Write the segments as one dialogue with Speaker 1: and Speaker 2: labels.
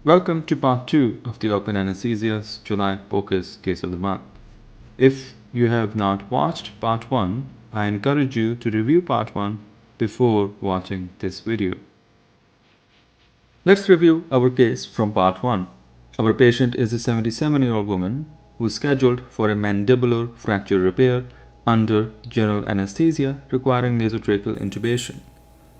Speaker 1: Welcome to part 2 of the Open Anesthesia's July Focus Case of the Month. If you have not watched part 1, I encourage you to review part 1 before watching this video. Let's review our case from part 1. Our patient is a 77-year-old woman who is scheduled for a mandibular fracture repair under general anesthesia requiring nasotracheal intubation.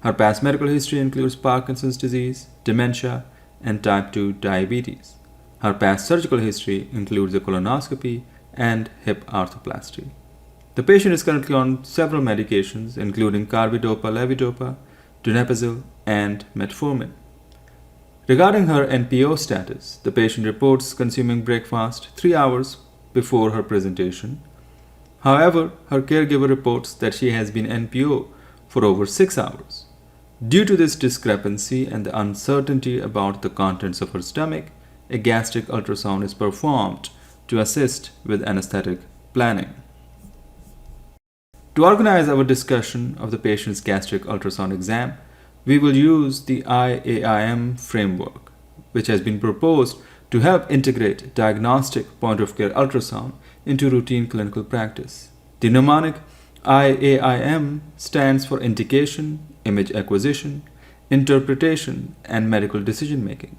Speaker 1: Her past medical history includes Parkinson's disease, dementia, and type 2 diabetes. Her past surgical history includes a colonoscopy and hip arthroplasty. The patient is currently on several medications including carbidopa-levodopa, donepezil, and metformin. Regarding her NPO status, the patient reports consuming breakfast 3 hours before her presentation. However, her caregiver reports that she has been NPO for over 6 hours. Due to this discrepancy and the uncertainty about the contents of her stomach, a gastric ultrasound is performed to assist with anesthetic planning. To organize our discussion of the patient's gastric ultrasound exam, we will use the IAIM framework, which has been proposed to help integrate diagnostic point-of-care ultrasound into routine clinical practice. The mnemonic IAIM stands for indication, image acquisition, interpretation, and medical decision-making.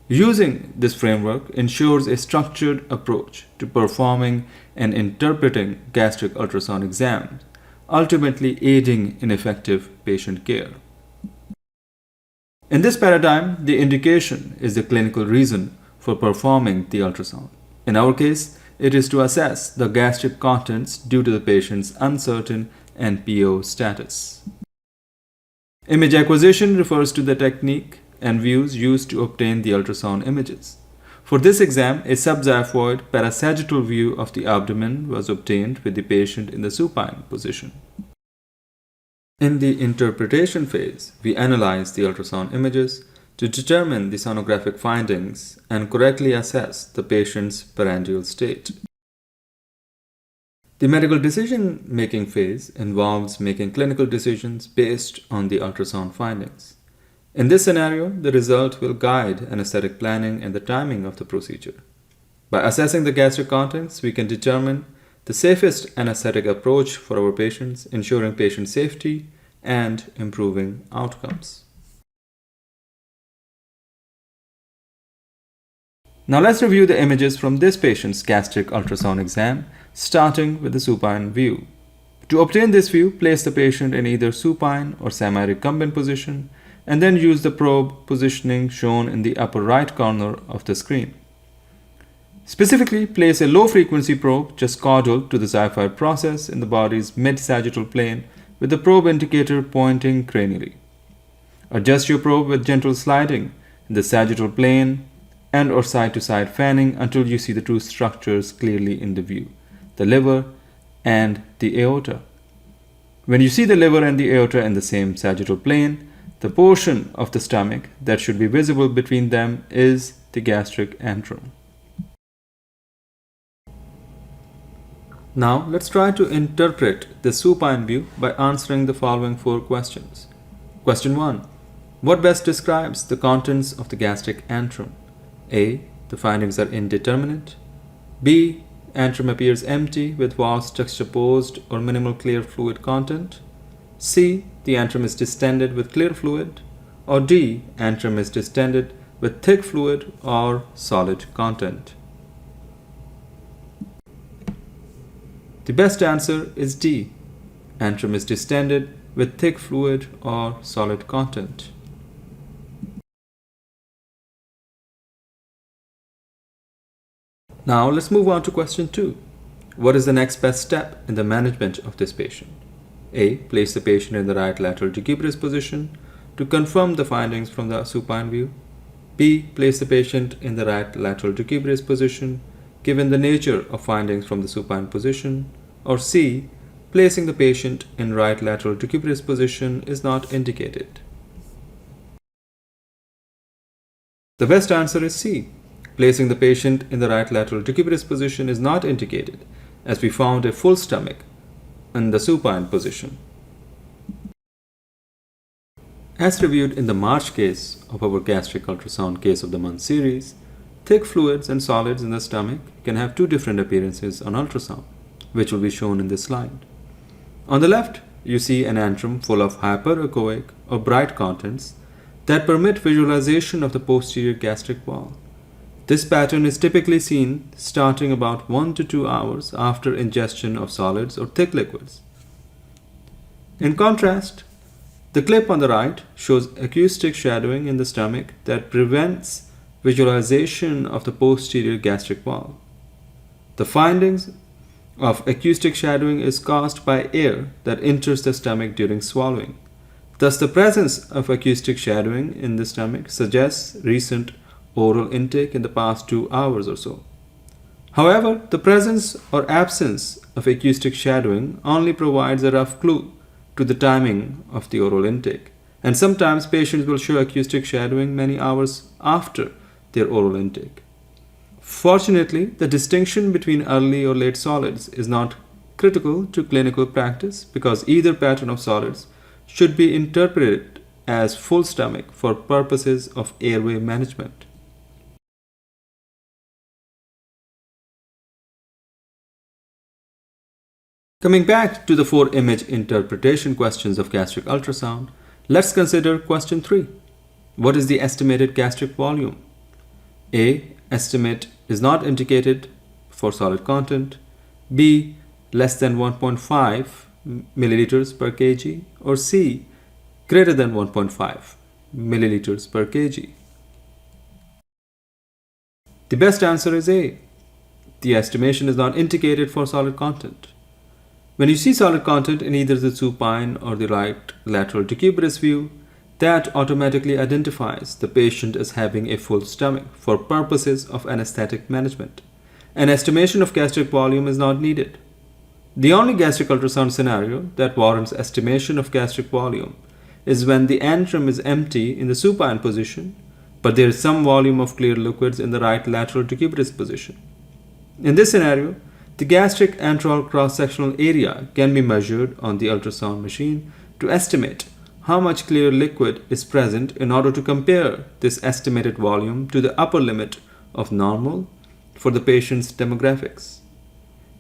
Speaker 1: Using this framework ensures a structured approach to performing and interpreting gastric ultrasound exams, ultimately aiding in effective patient care. In this paradigm, the indication is the clinical reason for performing the ultrasound. In our case, it is to assess the gastric contents due to the patient's uncertain NPO status. Image acquisition refers to the technique and views used to obtain the ultrasound images. For this exam, a subxiphoid parasagittal view of the abdomen was obtained with the patient in the supine position. In the interpretation phase, we analyze the ultrasound images to determine the sonographic findings and correctly assess the patient's pharyngeal state. The medical decision-making phase involves making clinical decisions based on the ultrasound findings. In this scenario, the result will guide anesthetic planning and the timing of the procedure. By assessing the gastric contents, we can determine the safest anesthetic approach for our patients, ensuring patient safety and improving outcomes. Now let's review the images from this patient's gastric ultrasound exam, starting with the supine view. To obtain this view, place the patient in either supine or semi-recumbent position, and then use the probe positioning shown in the upper right corner of the screen. Specifically, place a low-frequency probe just caudal to the xiphoid process in the body's mid-sagittal plane with the probe indicator pointing cranially. Adjust your probe with gentle sliding in the sagittal plane and or side-to-side fanning until you see the two structures clearly in the view, the liver and the aorta. When you see the liver and the aorta in the same sagittal plane, the portion of the stomach that should be visible between them is the gastric antrum. Now let's try to interpret the supine view by answering the following 4 questions. Question 1. What best describes the contents of the gastric antrum? A. The findings are indeterminate. B. Antrum appears empty with walls juxtaposed or minimal clear fluid content. C. The antrum is distended with clear fluid. Or D. Antrum is distended with thick fluid or solid content. The best answer is D. Antrum is distended with thick fluid or solid content. Now let's move on to question 2. What is the next best step in the management of this patient? A. Place the patient in the right lateral decubitus position to confirm the findings from the supine view. B. Place the patient in the right lateral decubitus position given the nature of findings from the supine position. Or C. Placing the patient in right lateral decubitus position is not indicated. The best answer is C. Placing the patient in the right lateral decubitus position is not indicated, as we found a full stomach in the supine position. As reviewed in the March case of our gastric ultrasound case of the month series, thick fluids and solids in the stomach can have two different appearances on ultrasound, which will be shown in this slide. On the left, you see an antrum full of hyperechoic or bright contents that permit visualization of the posterior gastric wall. This pattern is typically seen starting about 1 to 2 hours after ingestion of solids or thick liquids. In contrast, the clip on the right shows acoustic shadowing in the stomach that prevents visualization of the posterior gastric wall. The findings of acoustic shadowing is caused by air that enters the stomach during swallowing. Thus, the presence of acoustic shadowing in the stomach suggests recent oral intake in the past 2 hours or so. However, the presence or absence of acoustic shadowing only provides a rough clue to the timing of the oral intake, and sometimes patients will show acoustic shadowing many hours after their oral intake. Fortunately, the distinction between early or late solids is not critical to clinical practice because either pattern of solids should be interpreted as full stomach for purposes of airway management. Coming back to the 4 image interpretation questions of gastric ultrasound, let's consider question 3. What is the estimated gastric volume? A. Estimate is not indicated for solid content. B. Less than 1.5 milliliters per kg. Or C. Greater than 1.5 milliliters per kg. The best answer is A. The estimation is not indicated for solid content. When you see solid content in either the supine or the right lateral tuberous view, that automatically identifies the patient as having a full stomach for purposes of anesthetic management. An estimation of gastric volume is not needed. The only gastric ultrasound scenario that warrants estimation of gastric volume is when the antrum is empty in the supine position, but there is some volume of clear liquids in the right lateral tuberous position. In this scenario, the gastric antral cross-sectional area can be measured on the ultrasound machine to estimate how much clear liquid is present in order to compare this estimated volume to the upper limit of normal for the patient's demographics.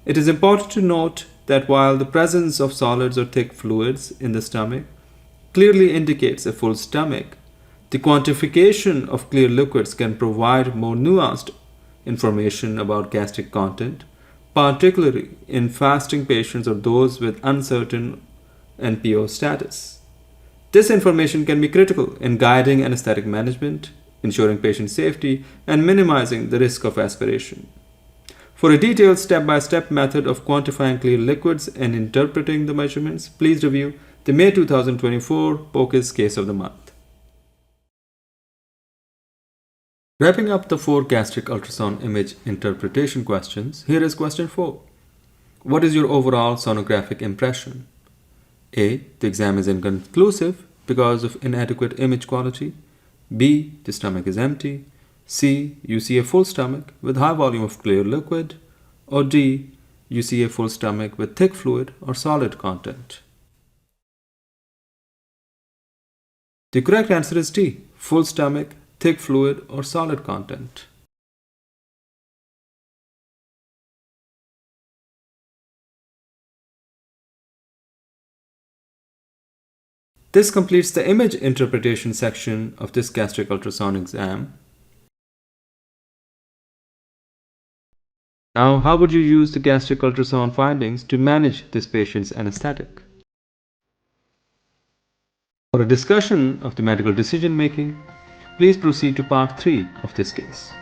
Speaker 1: It is important to note that while the presence of solids or thick fluids in the stomach clearly indicates a full stomach, the quantification of clear liquids can provide more nuanced information about gastric content, particularly in fasting patients or those with uncertain NPO status. This information can be critical in guiding anesthetic management, ensuring patient safety, and minimizing the risk of aspiration. For a detailed step-by-step method of quantifying clear liquids and interpreting the measurements, please review the May 2024 POCUS Case of the Month. Wrapping up the 4 gastric ultrasound image interpretation questions, here is question 4. What is your overall sonographic impression? A. The exam is inconclusive because of inadequate image quality. B. The stomach is empty. C. You see a full stomach with high volume of clear liquid. Or D. You see a full stomach with thick fluid or solid content. The correct answer is D. Full stomach, thick fluid or solid content. This completes the image interpretation section of this gastric ultrasound exam. Now, how would you use the gastric ultrasound findings to manage this patient's anesthetic? For a discussion of the medical decision making, please proceed to part 3 of this case.